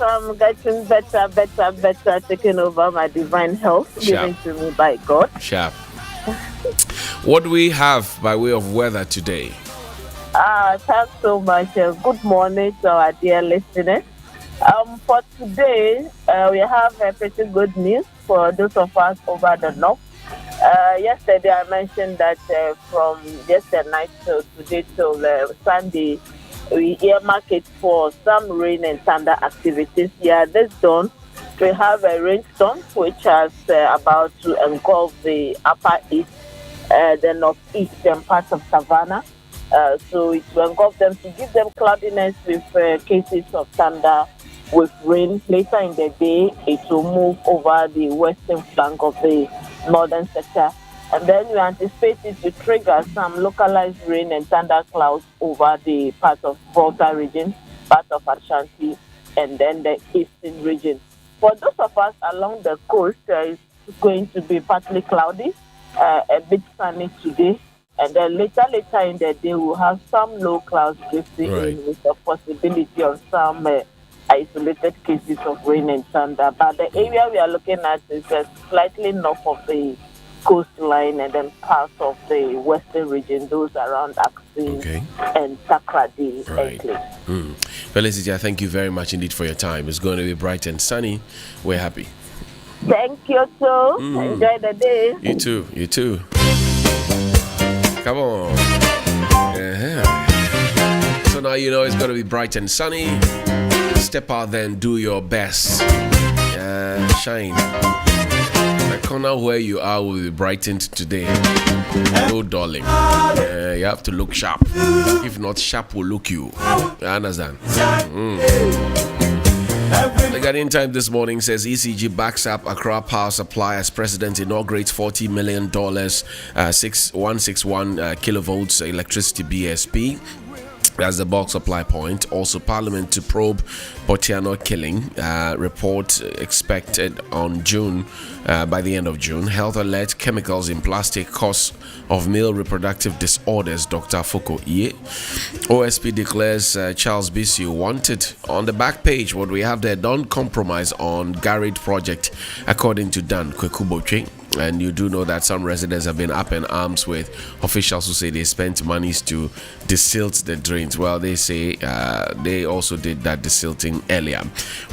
I'm getting better, taking over my divine health given to me by God. Sharp. What do we have by way of weather today? Thanks so much. Good morning to our dear listeners. For today, we have a pretty good news for those of us over the north. Yesterday, I mentioned that from yesterday night till today till Sunday, we earmark it for some rain and thunder activities. This dawn, we have a rainstorm which has about to engulf the upper east, the northeastern parts of Savannah. So it will engulf them to give them cloudiness with cases of thunder with rain. Later in the day, it will move over the western flank of the northern sector. And then we anticipate it to trigger some localized rain and thunder clouds over the part of Volta region, part of Ashanti, and then the eastern region. For those of us along the coast, it's going to be partly cloudy, a bit sunny today. And then later in the day, we'll have some low clouds drifting in with the possibility of some isolated cases of rain and thunder. But the area we are looking at is slightly north of the coastline and then parts of the western region, those around Aksin and Takrady. Felicity, thank you very much indeed for your time. It's going to be bright and sunny. We're happy. Thank you too. Enjoy the day. You too. Come on. So now you know it's going to be bright and sunny. Step out there and do your best. Shine. The corner where you are will be brightened today. No darling. You have to look sharp. If not, sharp will look you. You understand? The Ghanaian Times this morning says ECG backs up Accra power supply as president inaugurates $40 million 161 kilovolts electricity BSP. That's the bulk supply point. Also, Parliament to probe Botiano killing. Report expected on June, by the end of June. Health alert: chemicals in plastic cause of male reproductive disorders. Dr. Foko Iye. OSP declares Charles Bissiu wanted. On the back page, what we have there: don't compromise on Garrett project, according to Dan Kwekuboche. And you do know that some residents have been up in arms with officials who say they spent monies to desilt the drains. Well, they say they also did that desilting earlier.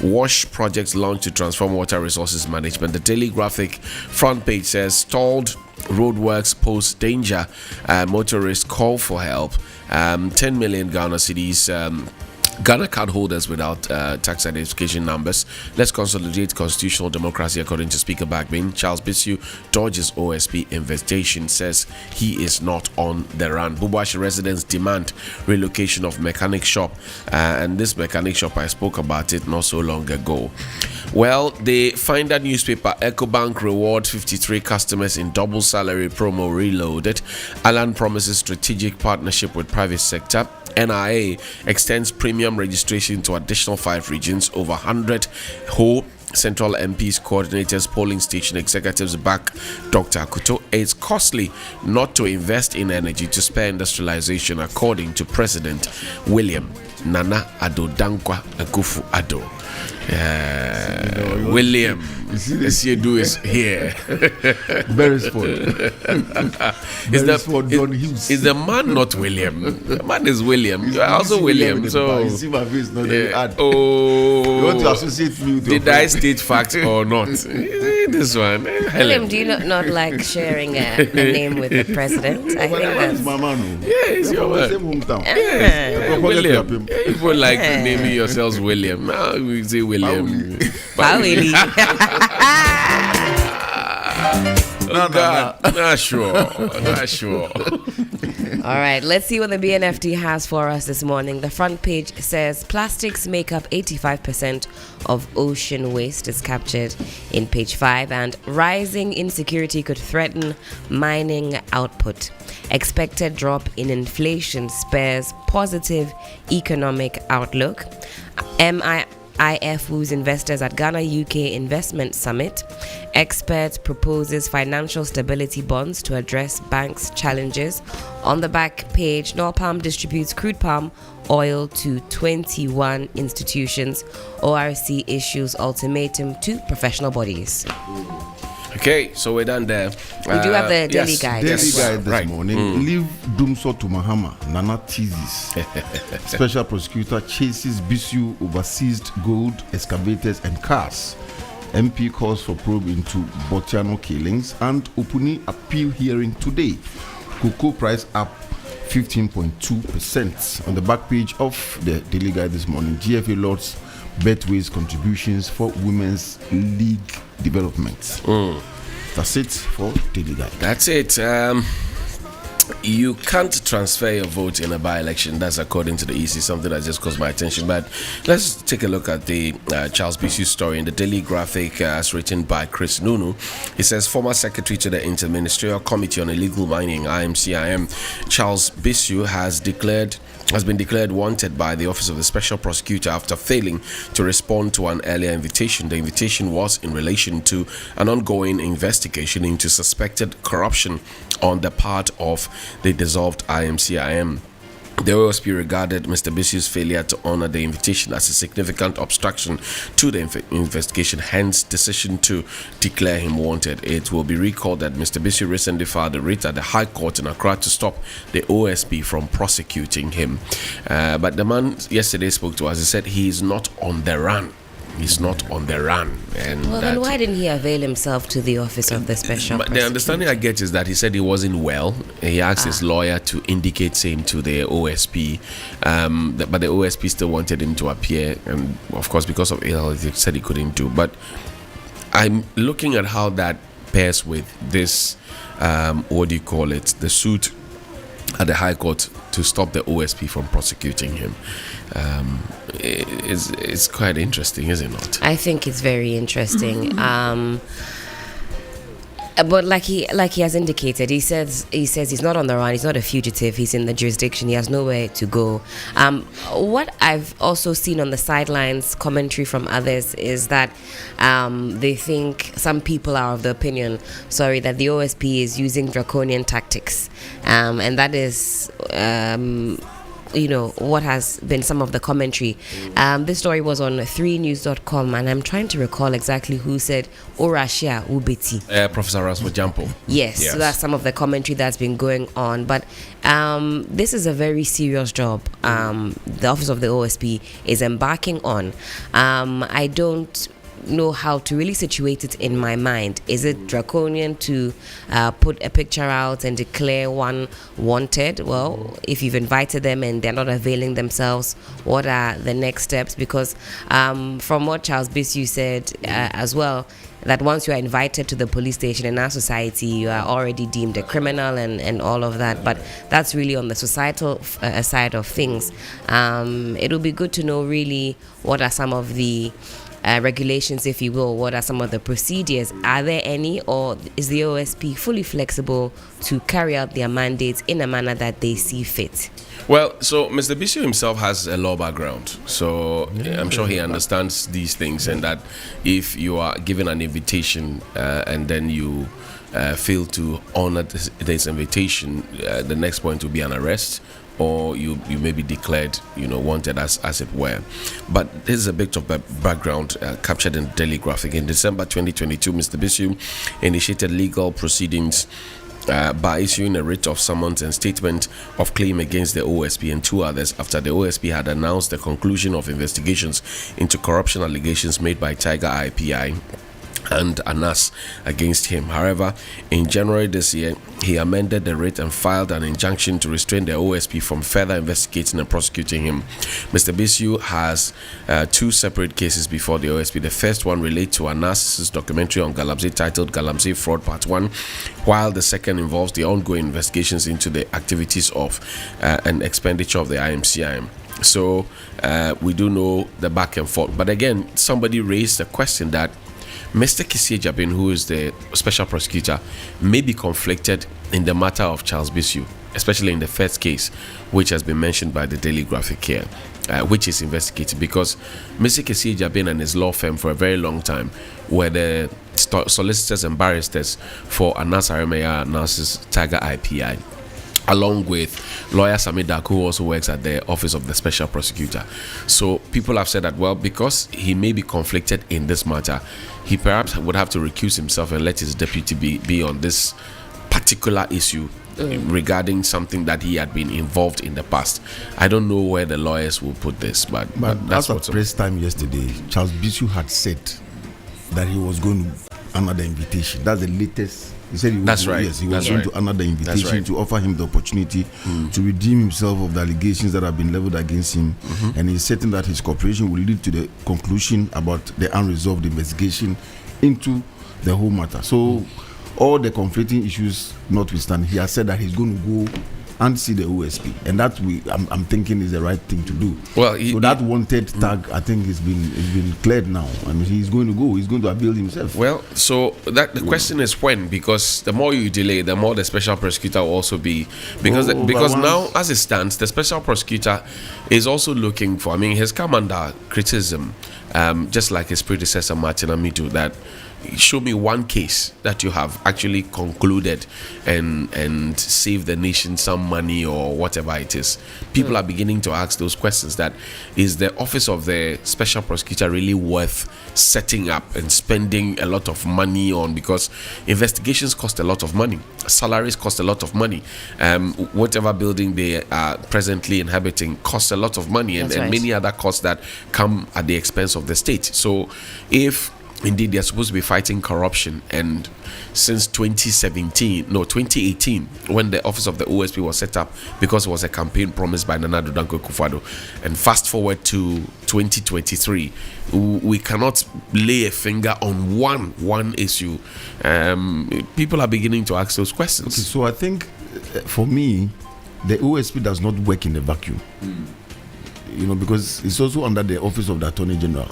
WASH projects launched to transform water resources management. The Daily Graphic front page says stalled roadworks pose danger. Motorists call for help. 10 million Ghana cedis. Ghana card holders without tax identification numbers. Let's consolidate constitutional democracy, according to Speaker Bagbin. Charles Bissiu dodges OSP investigation, says he is not on the run. Bubashi residents demand relocation of mechanic shop, and this mechanic shop, I spoke about it not so long ago. Well, the Finder newspaper, EcoBank reward 53 customers in double salary promo reloaded. Alan promises strategic partnership with private sector. NIA extends premium registration to additional 5 regions. Over 100 whole Central MPs, coordinators, polling station executives back Dr. Akuto. It's costly not to invest in energy to spare industrialization, according to President William Nana Addo Dankwa Akufo Addo. William, this you do is here. Beresford. Is the man not William? The man is William. You are also William. So you see my face, not oh, you want to associate me with did I state fact or not? This one, William, do you not like sharing a name with the president? I think that's my man. Yeah, it's your man. Yes. William. People like naming yourselves William. Now we say William. Willie. Not sure. All right, let's see what the BNFT has for us this morning. The front page says plastics make up 85% of ocean waste, is captured in page 5, and rising insecurity could threaten mining output. Expected drop in inflation spares positive economic outlook. IFU's investors at Ghana UK Investment Summit. Expert proposes financial stability bonds to address banks' challenges. On the back page, Norpalm distributes crude palm oil to 21 institutions. ORC issues ultimatum to professional bodies. Okay, so we're done there. We do have the daily guide. Daily guide this Right. morning. Leave Dumso to Mahama. Nana teases. Special prosecutor chases Bisu over seized gold, excavators, and cars. MP calls for probe into Botiano killings, and Opuni appeal hearing today. Cocoa price up 15.2%. On the back page of the daily guide this morning, GFA Lords Betways contributions for women's league development. That's it for daily guide. That's it. You can't transfer your vote in a by-election. That's according to the EC, something that just caught my attention. But let's take a look at the Charles Bisu story in the Daily Graphic as written by Chris Nunu. He says, former secretary to the Interministerial Committee on Illegal Mining, IMCIM, Charles Bisu has been declared wanted by the Office of the Special Prosecutor after failing to respond to an earlier invitation. The invitation was in relation to an ongoing investigation into suspected corruption on the part of the dissolved IMCIM. The OSP regarded Mr. Bisu's failure to honor the invitation as a significant obstruction to the investigation, hence decision to declare him wanted. It will be recalled that Mr. Bisu recently filed a writ at the High Court in Accra to stop the OSP from prosecuting him. But the man yesterday spoke to us. He said he is not on the run. He's not on the run. And Well, then why didn't he avail himself to the Office of the Special But the understanding I get is that he said he wasn't well. He asked his lawyer to indicate same to the OSP, but the OSP still wanted him to appear, and of course because of ill health, he said he couldn't do. But I'm looking at how that pairs with this, the suit at the High Court to stop the OSP from prosecuting him. It's quite interesting, is it not? I think it's very interesting. But like he has indicated, he says he's not on the run. He's not a fugitive. He's in the jurisdiction. He has nowhere to go. What I've also seen on the sidelines, commentary from others, is that they think some people are of the opinion, that the OSP is using draconian tactics, and that is. What has been some of the commentary. This story was on 3news.com, and I'm trying to recall exactly who said Orashia Ubeti. Professor Rasmus Jampo. Yes, so that's some of the commentary that's been going on. But this is a very serious job the Office of the OSP is embarking on. I don't know how to really situate it in my mind. Is it draconian to put a picture out and declare one wanted? Well, if you've invited them and they're not availing themselves, what are the next steps? Because from what Charles Bisu said as well, that once you are invited to the police station in our society, you are already deemed a criminal and all of that. But that's really on the societal side of things. It will be good to know really what are some of the regulations, if you will. What are some of the procedures? Are there any, or is the OSP fully flexible to carry out their mandates in a manner that they see fit? Well, so Mr. Bisu himself has a law background, so I'm sure he understands these things, and that if you are given an invitation and then you fail to honor this invitation, the next point will be an arrest, or you may be declared, wanted as it were. But this is a bit of a background captured in the Daily Graphic. In December 2022, Mr. Bisu initiated legal proceedings by issuing a writ of summons and statement of claim against the OSP and two others after the OSP had announced the conclusion of investigations into corruption allegations made by Tiger IPI and Anas against him. However, in January this year, he amended the writ and filed an injunction to restrain the OSP from further investigating and prosecuting him. Mr. Bisu has two separate cases before the OSP. The first one relates to Anas's documentary on Galamsey titled Galamsey Fraud Part 1, while the second involves the ongoing investigations into the activities of and expenditure of the IMCIM. So we do know the back and forth. But again, somebody raised the question that Mr. Kisie Jabin, who is the special prosecutor, may be conflicted in the matter of Charles Bisu. especially in the first case, which has been mentioned by the Daily Graphic here, which is investigated, because Mr. Kesija been and his law firm for a very long time were the solicitors and barristers for Anas Aremeya Anas's Tiger IPI, along with lawyer Samidak, who also works at the office of the special prosecutor. So people have said that, well, because he may be conflicted in this matter, he perhaps would have to recuse himself and let his deputy be on this particular issue regarding something that he had been involved in the past. I don't know where the lawyers will put this, but that's at press time yesterday, Charles Bisu had said that he was going to honor the invitation. That's the latest. He said he was, yes, he was going to honor the invitation to offer him the opportunity to redeem himself of the allegations that have been leveled against him. And he's certain that his cooperation will lead to the conclusion about the unresolved investigation into the whole matter. So all the conflicting issues notwithstanding, he has said that he's going to go and see the OSP, and that I'm thinking is the right thing to do. Well, so that wanted tag, I think, has been cleared now. I mean, he's going to go. He's going to avail himself. Well, so that the question is when, because the more you delay, the more the special prosecutor will also be, because now, as it stands, the special prosecutor is also looking for. I mean, he's come under criticism, just like his predecessor Martin Amidu, that show me one case that you have actually concluded and saved the nation some money or whatever it is. People are beginning to ask those questions, that is the office of the special prosecutor really worth setting up and spending a lot of money on, because investigations cost a lot of money, salaries cost a lot of money, whatever building they are presently inhabiting costs a lot of money, and many other costs that come at the expense of the state. So if indeed they're supposed to be fighting corruption, and since 2018, when the office of the OSP was set up, because it was a campaign promised by Nana Addo Dankwa Akufo-Addo, and fast forward to 2023, we cannot lay a finger on one issue. People are beginning to ask those questions. Okay, so I think for me, the OSP does not work in a vacuum, because it's also under the office of the Attorney General.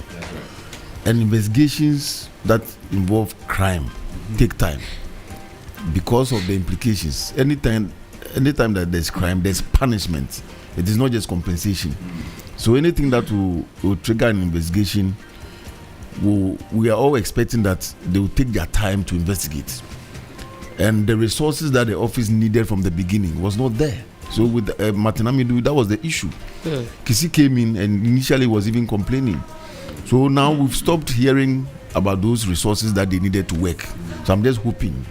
And investigations that involve crime take time because of the implications. Anytime that there's crime, there's punishment. It is not just compensation. So anything that will trigger an investigation, we are all expecting that they will take their time to investigate. And the resources that the office needed from the beginning was not there. So with Martin Amidu, that was the issue. Kisi came in and initially was even complaining. So now we've stopped hearing about those resources that they needed to work. So I'm just hoping.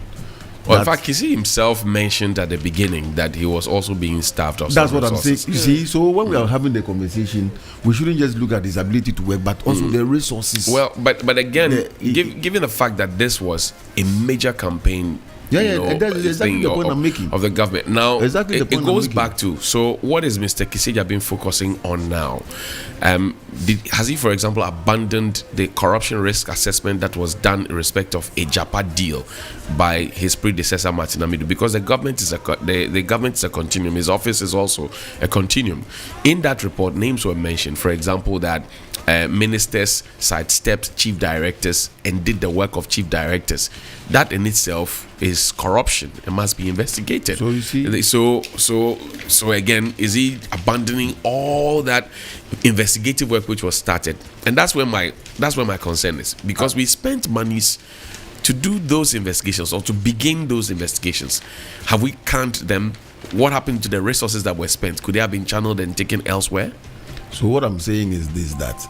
Well, in fact, Kisi himself mentioned at the beginning that he was also being starved of that's some what resources. I'm saying. You see, so when we are having the conversation, we shouldn't just look at his ability to work, but also the resources. Well, but again, given the fact that this was a major campaigin, that's exactly the point I'm making of the government. Now, exactly it goes back to, so what is Mr. Kisija been focusing on now? Has he, for example, abandoned the corruption risk assessment that was done in respect of a Japa deal by his predecessor Martin Amidu? Because the government is a continuum. His office is also a continuum. In that report, names were mentioned. For example, that ministers sidestepped chief directors and did the work of chief directors. That in itself is corruption. It must be investigated. So you see, so again, is he abandoning all that investigative work which was started? And that's where my concern is, because we spent monies to do those investigations or to begin those investigations. Have we canned them? What happened to the resources that were spent? Could they have been channeled and taken elsewhere? So what I'm saying is this, that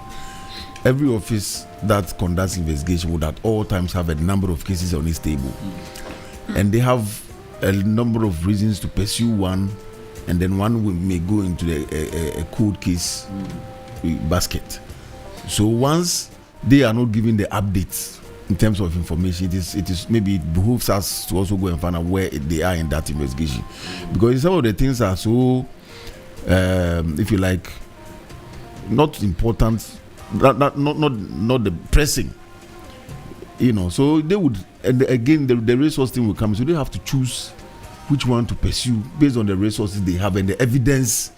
every office that conducts investigation would at all times have a number of cases on its table. And they have a number of reasons to pursue one, and then one may go into a cold case basket. So once they are not giving the updates in terms of information, it is maybe it behooves us to also go and find out where they are in that investigation. Because some of the things are so, if you like, not important, not the pressing, so they would, and again the resource thing will come, so they have to choose which one to pursue based on the resources they have and the evidence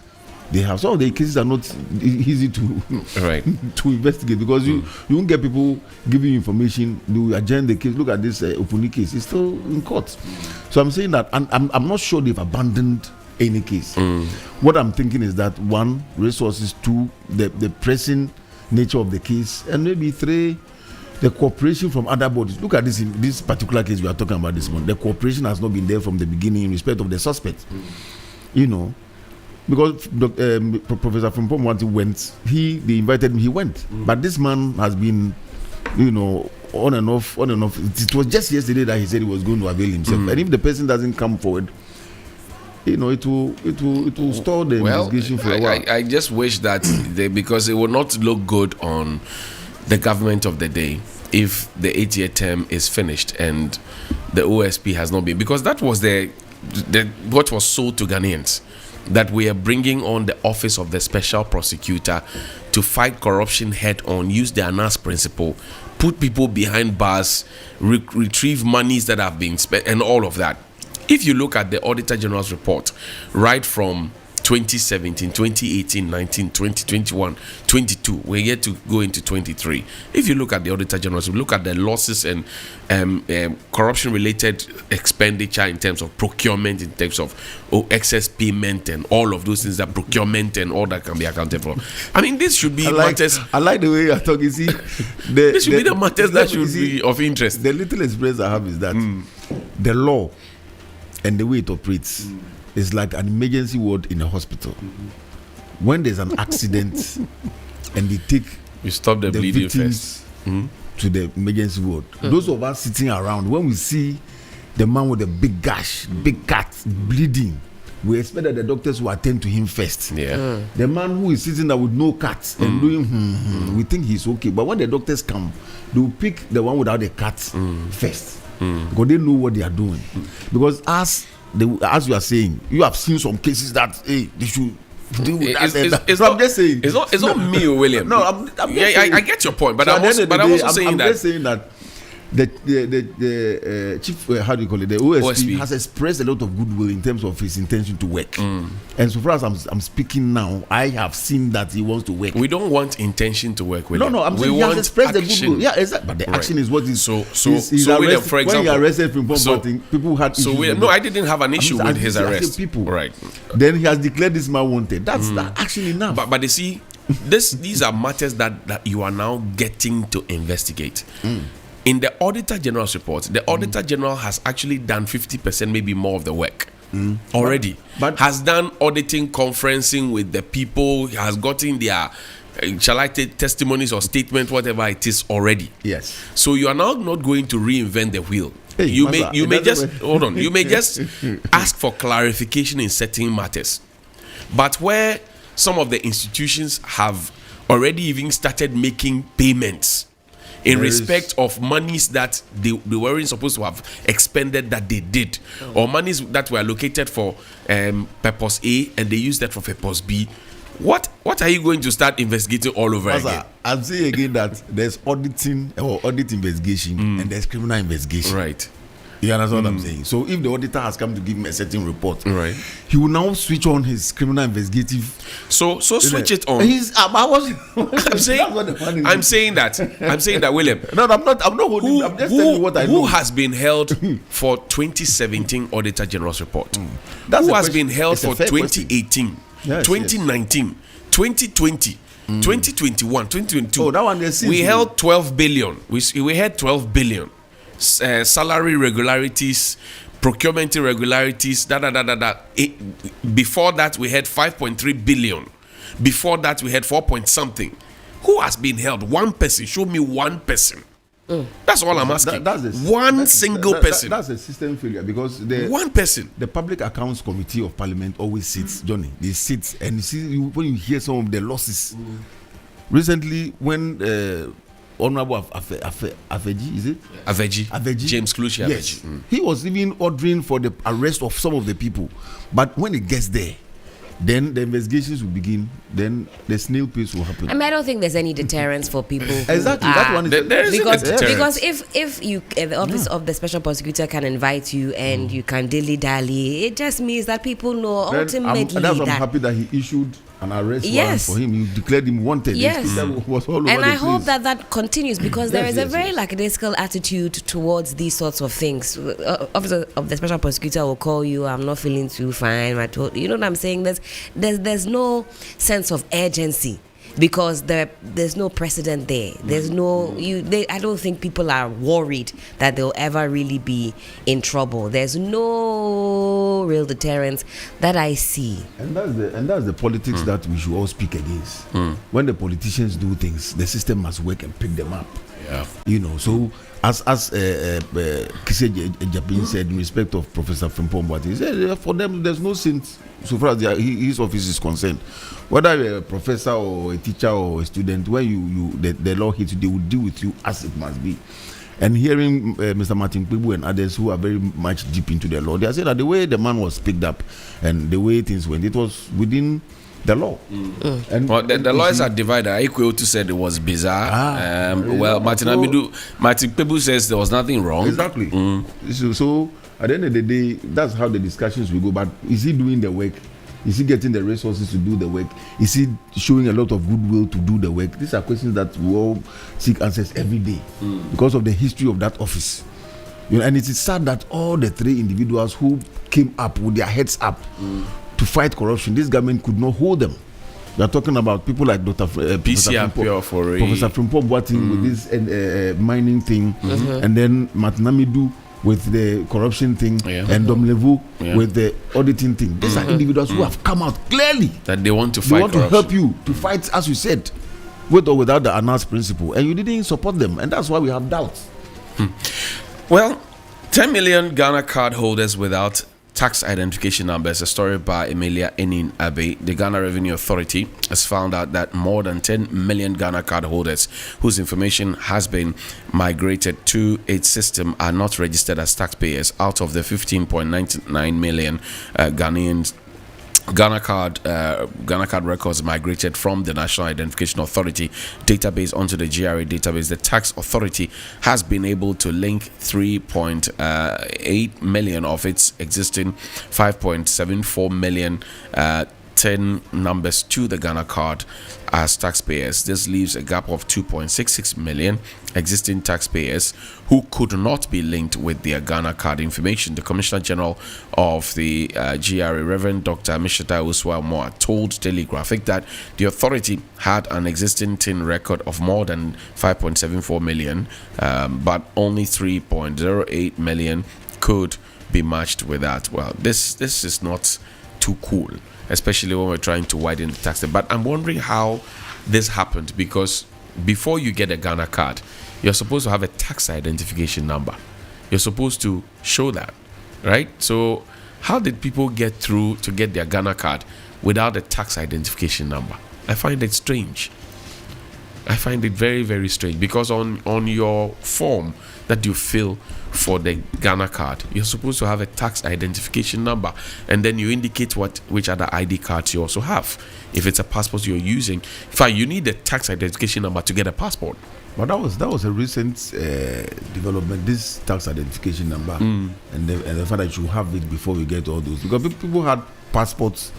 they have. Some of the cases are not easy to to investigate, because you won't get people giving you information. They will adjourn the case. Look at this Opuni case, it's still in court. So I'm saying that I'm not sure they've abandoned any case. What I'm thinking is that one, resources; two, the pressing nature of the case, and maybe three, the cooperation from other bodies. Look at this in this particular case we are talking about this morning. The cooperation has not been there from the beginning in respect of the suspect. You know, because Professor Frimpong went, they invited him, he went. But this man has been, you know, on and off. It was just yesterday that he said he was going to avail himself. And if the person doesn't come forward, you know, it will stall the investigation for a while. I just wish that because it will not look good on the government of the day if the 8-year term is finished and the OSP has not been, because that was the what was sold to Ghanaians, that we are bringing on the office of the special prosecutor to fight corruption head on, use the ANAS principle, put people behind bars, retrieve monies that have been spent, and all of that. If you look at the Auditor General's report, right from 2017, 2018, 19, 20, 21, 22, we're yet to go into 23. If you look at the Auditor General's, look at the losses and corruption-related expenditure in terms of procurement, in terms of excess payment and all of those things, that procurement and all that can be accounted for. I mean, this should be matters. I like the way you're talking. See, this should be the matters that should be of interest. The little experience I have is that the law and the way it operates is like an emergency ward in a hospital. When there's an accident and they take you stop the bleeding victims to the emergency ward, those of us sitting around, when we see the man with a big gash, big cut, bleeding, we expect that the doctors will attend to him first. The man who is sitting there with no cuts and doing we think he's okay, but when the doctors come, they will pick the one without the cuts first, because they know what they are doing. Because as you are saying, you have seen some cases that they should deal with that. I'm just saying, it's not me, William. No, I'm just saying, I get your point, but so I'm also saying just saying that the chief, how do you call it, the OSP has expressed a lot of goodwill in terms of his intention to work. And so far as I'm speaking now, I have seen that he wants to work. We don't want intention to work, William. No, I'm saying he has expressed the goodwill. Yeah, exactly. But the action is what is. So William, for example, when he arrested Frimpong, people had issues. William, no, I didn't have an issue with his arrest. People. Right. Then he has declared this man wanted. That's actually enough. But you see, these are matters that you are now getting to investigate. In the Auditor General's report, the Auditor General has actually done 50%, maybe more of the work already. But has done auditing, conferencing with the people, has gotten their, shall I take testimonies or statements, whatever it is already. Yes. So you are now not going to reinvent the wheel. Hey, you may just hold on. You may just ask for clarification in certain matters, but where some of the institutions have already even started making payments in respect of monies that they weren't supposed to have expended that they did, or monies that were allocated for purpose A and they used that for purpose B. What are you going to start investigating all over again? I'm saying again that there's auditing or audit investigation and there's criminal investigation. Right. You understand what I'm saying? So if the auditor has come to give him a certain report, right, he will now switch on his criminal investigative. So switch it on. I'm saying that William. No, I'm not holding. I'm just telling you what I know. Who has been held for 2017 Auditor General's report? Who has been held for 2018, 2019, 2020? 2021, 2022. Oh, that one we held 12 billion. We had 12 billion. Salary irregularities, procurement irregularities, before that we had 5.3 billion. Before that we had 4 point something. Who has been held? One person. Show me one person. That's all I'm asking. One single person. That's a system failure, because one person. The Public Accounts Committee of Parliament always sits, Johnny. They sit and you see when you hear some of the losses. Recently, when Honorable Afeji, is it? Aveji. James Klushi yes. Aveji. He was even ordering for the arrest of some of the people. But when it gets there, then the investigations will begin. Then the snail pace will happen. I mean, I don't think there's any deterrence for people. Exactly. That one is because if you the office of the special prosecutor can invite you and you can dilly dally, it just means that people know ultimately. I'm happy that he issued an arrest Yes. warrant for him. You declared him wanted. Yes. His Twitter was all over And the I hope place. that continues, because there Yes, is a yes, very yes. lackadaisical attitude towards these sorts of things. Officer of the special prosecutor will call you, I'm not feeling too fine. You know what I'm saying? There's no sense of urgency, because there's no precedent there. There's no I don't think people are worried that they'll ever really be in trouble. There's no real deterrence that I see. And that's the politics that we should all speak against. When the politicians do things, the system must work and pick them up. Yeah. You know, so as Kise Japin said in respect of Professor Frimpong, he said for them there's no sin so far as his office is concerned. Whether you're a professor or a teacher or a student, when the law hits you, they will deal with you as it must be. And hearing Mr. Martin Kpebu and others who are very much deep into the law, they are saying that the way the man was picked up and the way things went, it was within the law. And well, the lawyers are divided. Ikweotu said it was bizarre. Well, Martin Kpebu says there was nothing wrong. Exactly. So at the end of the day, that's how the discussions will go. But is he doing the work? Is he getting the resources to do the work? Is he showing a lot of goodwill to do the work? These are questions that we all seek answers every day because of the history of that office. You know, and it is sad that all the three individuals who came up with their heads up to fight corruption, this government could not hold them. We are talking about people like Professor Frimpong with this mining thing, and then Matinamidu with the corruption thing, and Domlevu with the auditing thing. These are individuals who have come out clearly that they want to fight corruption. They want to help you to fight, as you said, with or without the announced principle, and you didn't support them, and that's why we have doubts. Well, 10 million Ghana card holders without tax identification numbers. A story by Emilia Enin Abe. The Ghana Revenue Authority has found out that more than 10 million Ghana card holders whose information has been migrated to its system are not registered as taxpayers out of the 15.99 million Ghanaians. Ghana card records migrated from the National Identification Authority database onto the GRA database. The tax authority has been able to link 3.8 million of its existing 5.74 million 10 numbers to the Ghana card as taxpayers. This leaves a gap of 2.66 million existing taxpayers who could not be linked with their Ghana card information. The Commissioner General of the GRA, Reverend Dr. Mishata Uswa-Moa, told Daily Graphic that the authority had an existing TIN record of more than 5.74 million, but only 3.08 million could be matched with that. Well, this is not too cool, especially when we're trying to widen the tax. But I'm wondering how this happened, because before you get a Ghana card, you're supposed to have a tax identification number. You're supposed to show that, right? So how did people get through to get their Ghana card without a tax identification number? I find it strange. I find it very, very strange, because on your form that you fill for the Ghana card, you're supposed to have a tax identification number, and then you indicate which other ID cards you also have. If it's a passport you're using, in fact, you need a tax identification number to get a passport. But that was a recent development, this tax identification number, and the fact that you have it before we get all those, because people had passports.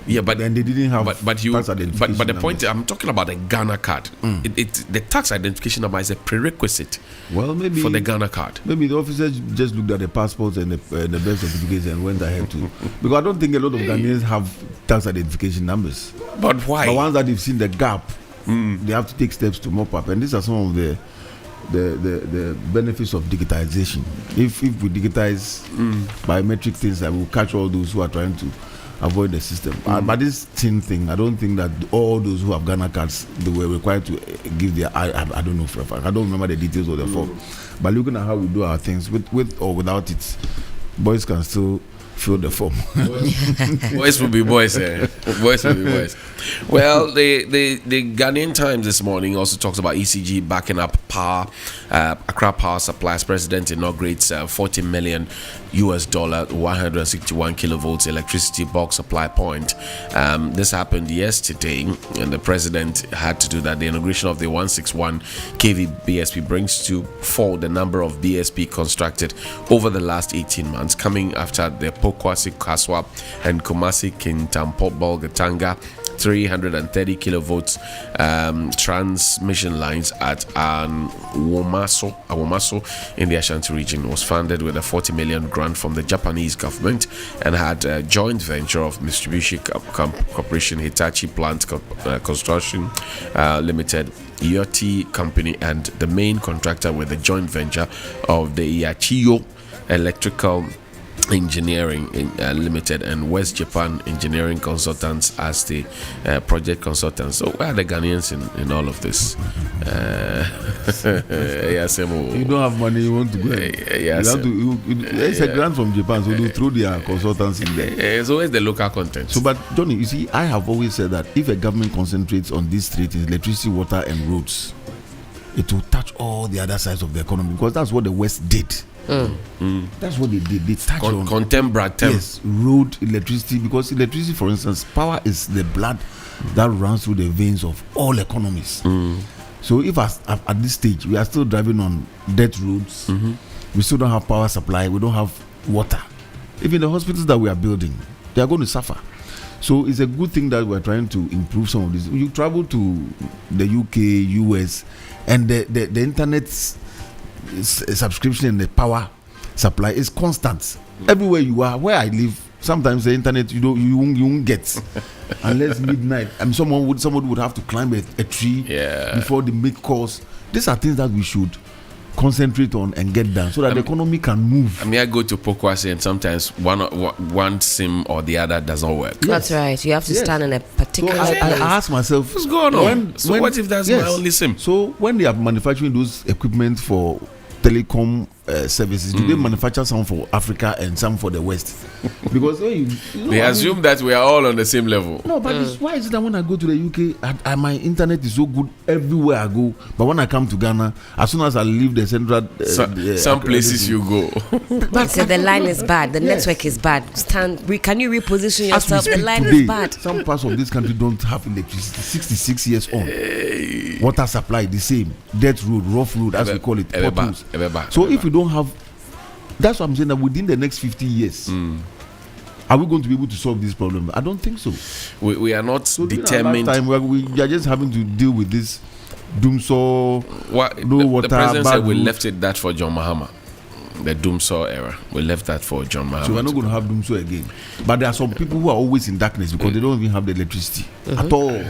Yeah, but then they didn't have tax identification. But the point, I'm talking about the Ghana card. The tax identification number is a prerequisite. Well, maybe for the Ghana card. Maybe the officers just looked at the passports and the birth certificates and went ahead to. Because I don't think a lot of Ghanaians have tax identification numbers. But why? But once that they've seen the gap, they have to take steps to mop up. And these are some of the benefits of digitization. If we digitize biometric things, I will catch all those who are trying to avoid the system. But this thing, I don't think that all those who have Ghana cards, they were required to give their. I don't know for a fact. I don't remember the details of the form. But looking at how we do our things, with or without it, boys can still fill the form. Boys will be boys. Boys will be boys. Well, the Ghanaian Times this morning also talks about ECG backing up power. Accra Power Supplies president inaugurates $40 million 161 kilovolts electricity bulk supply point. This happened yesterday, and the president had to do that. The inauguration of the 161 kV BSP brings to 4 the number of BSP constructed over the last 18 months, coming after the Pokwasi Kaswa and Kumasi Kintampo Bolgatanga 330 kilovolts transmission lines at Awomaso in the Ashanti region. It was funded with a 40 million grant from the Japanese government and had a joint venture of Mitsubishi Corporation, Hitachi Plant Construction Limited, Yoti Company, and the main contractor with the joint venture of the Yachiyo Electrical Engineering Limited and West Japan Engineering Consultants as the project consultants. So where are the Ghanaians in all of this? You don't have money, you want to go. It's a grant from Japan, so they throw their consultants in there. It's always the local content. So, but Johnny, you see, I have always said that if a government concentrates on these three things, electricity, water, and roads, it will touch all the other sides of the economy, because that's what the West did. That's what they did. They touched on yes, road, electricity, because electricity, for instance, power is the blood that runs through the veins of all economies. So if at this stage we are still driving on dirt roads, we still don't have power supply, we don't have water, even the hospitals that we are building, they are going to suffer. So it's a good thing that we're trying to improve some of this. You travel to the UK, US, and the internet subscription and the power supply is constant. Everywhere you are, where I live, sometimes the internet you won't get unless midnight. And somebody would have to climb a tree before they make calls. These are things that we should concentrate on and get done so that the economy can move. I mean, I go to Pokwasi and sometimes one SIM or the other does not work. That's right. You have to stand in a particular place. I ask myself, what's going on? What if that's my only SIM? So when they are manufacturing those equipment for telecom services, do they manufacture some for Africa and some for the West? Because they assume that we are all on the same level. No, but why is it that when I go to the UK and my internet is so good everywhere I go, but when I come to Ghana, as soon as I leave the central some places you go, but so the line is bad, the network is bad. Can you reposition yourself? The line is bad. Some parts of this country don't have electricity. 66 years on, water supply the same, dirt road, rough road, as we call it, potholes. So if we don't have, that's what I'm saying, that within the next 50 years, are we going to be able to solve this problem? I don't think so. We are not determined. We are just having to deal with this doomsaw, no water. The president said we left that for John Mahama. The doomsaw era, we left that for John Mahama. So we're not going to have doomsaw again. But there are some people who are always in darkness because they don't even have the electricity at all.